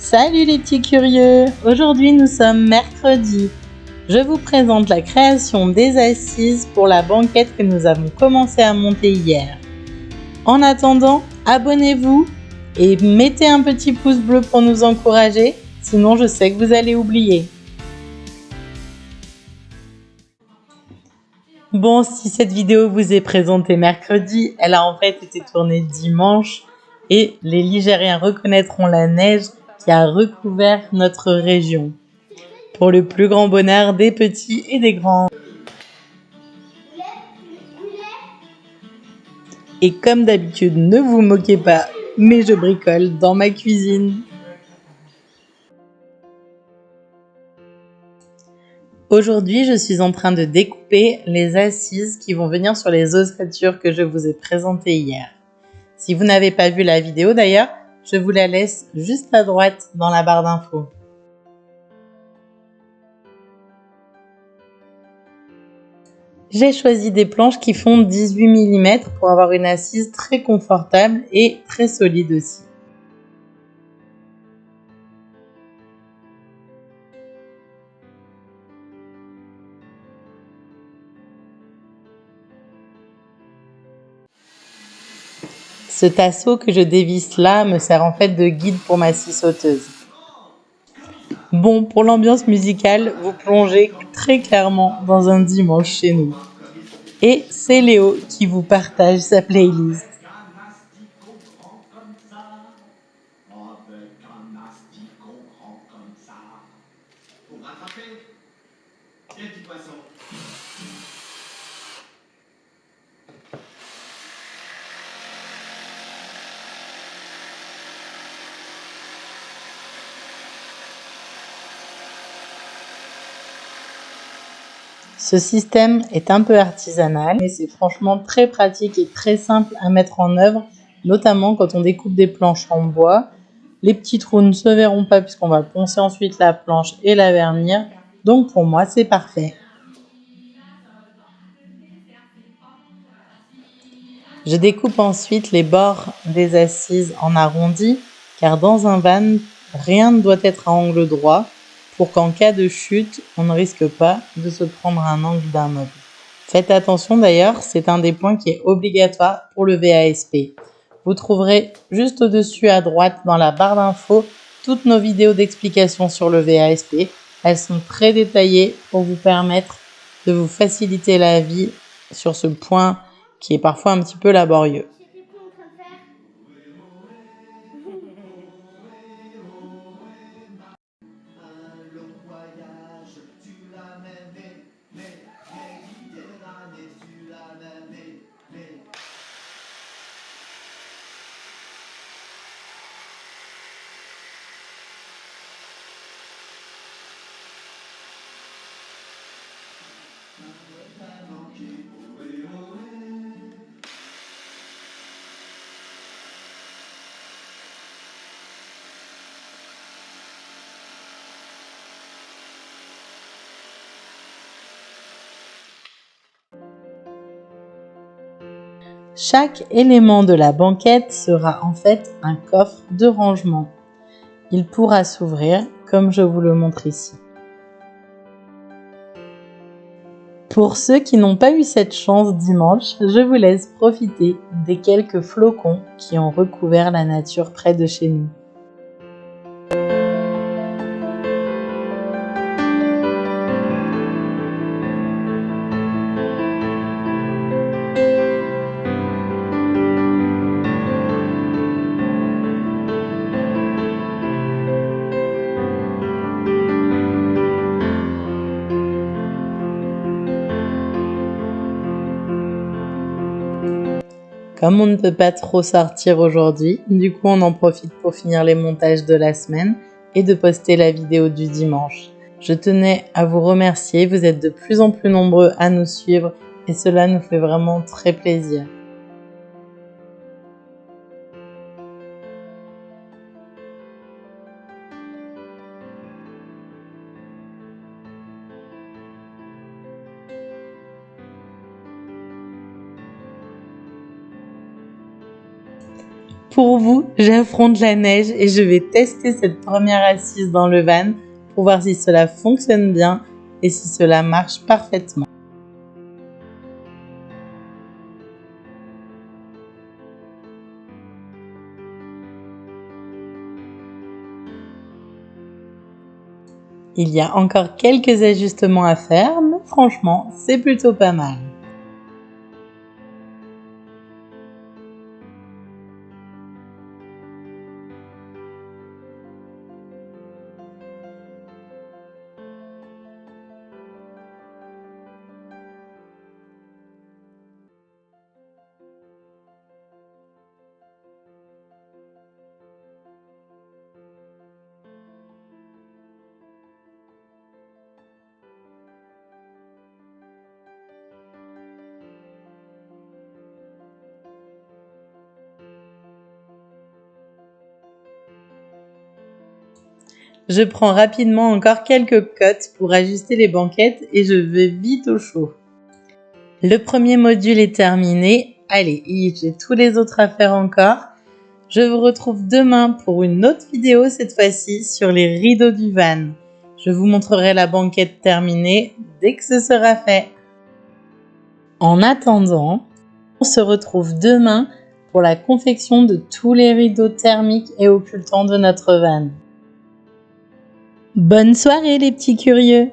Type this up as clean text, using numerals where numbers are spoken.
Salut les petits curieux! Aujourd'hui nous sommes mercredi. Je vous présente la création des assises pour la banquette que nous avons commencé à monter hier. En attendant, abonnez-vous et mettez un petit pouce bleu pour nous encourager, sinon je sais que vous allez oublier. Bon, si cette vidéo vous est présentée mercredi, elle a en fait été tournée dimanche et les Ligériens reconnaîtront la neige qui a recouvert notre région. Pour le plus grand bonheur des petits et des grands. Et comme d'habitude, ne vous moquez pas, mais je bricole dans ma cuisine. Aujourd'hui, je suis en train de découper les assises qui vont venir sur les ossature que je vous ai présentées hier. Si vous n'avez pas vu la vidéo d'ailleurs, je vous la laisse juste à droite dans la barre d'infos. J'ai choisi des planches qui font 18 mm pour avoir une assise très confortable et très solide aussi. Ce tasseau que je dévisse là me sert en fait de guide pour ma scie sauteuse. Bon, pour l'ambiance musicale, vous plongez très clairement dans un dimanche chez nous. Et c'est Léo qui vous partage sa playlist. Ce système est un peu artisanal, mais c'est franchement très pratique et très simple à mettre en œuvre, notamment quand on découpe des planches en bois. Les petits trous ne se verront pas puisqu'on va poncer ensuite la planche et la vernir. Donc pour moi, c'est parfait. Je découpe ensuite les bords des assises en arrondi, car dans un van, rien ne doit être à angle droit pour qu'en cas de chute, on ne risque pas de se prendre un angle d'un meuble. Faites attention d'ailleurs, c'est un des points qui est obligatoire pour le VASP. Vous trouverez juste au-dessus à droite dans la barre d'infos toutes nos vidéos d'explication sur le VASP. Elles sont très détaillées pour vous permettre de vous faciliter la vie sur ce point qui est parfois un petit peu laborieux. Chaque élément de la banquette sera en fait un coffre de rangement. Il pourra s'ouvrir comme je vous le montre ici. Pour ceux qui n'ont pas eu cette chance dimanche, je vous laisse profiter des quelques flocons qui ont recouvert la nature près de chez nous. Comme on ne peut pas trop sortir aujourd'hui, du coup on en profite pour finir les montages de la semaine et de poster la vidéo du dimanche. Je tenais à vous remercier, vous êtes de plus en plus nombreux à nous suivre et cela nous fait vraiment très plaisir. Pour vous, j'affronte la neige et je vais tester cette première assise dans le van pour voir si cela fonctionne bien et si cela marche parfaitement. Il y a encore quelques ajustements à faire, mais franchement, c'est plutôt pas mal. Je prends rapidement encore quelques cotes pour ajuster les banquettes et je vais vite au chaud. Le premier module est terminé. Allez, j'ai tous les autres à faire encore. Je vous retrouve demain pour une autre vidéo, cette fois-ci sur les rideaux du van. Je vous montrerai la banquette terminée dès que ce sera fait. En attendant, on se retrouve demain pour la confection de tous les rideaux thermiques et occultants de notre van. Bonne soirée les petits curieux!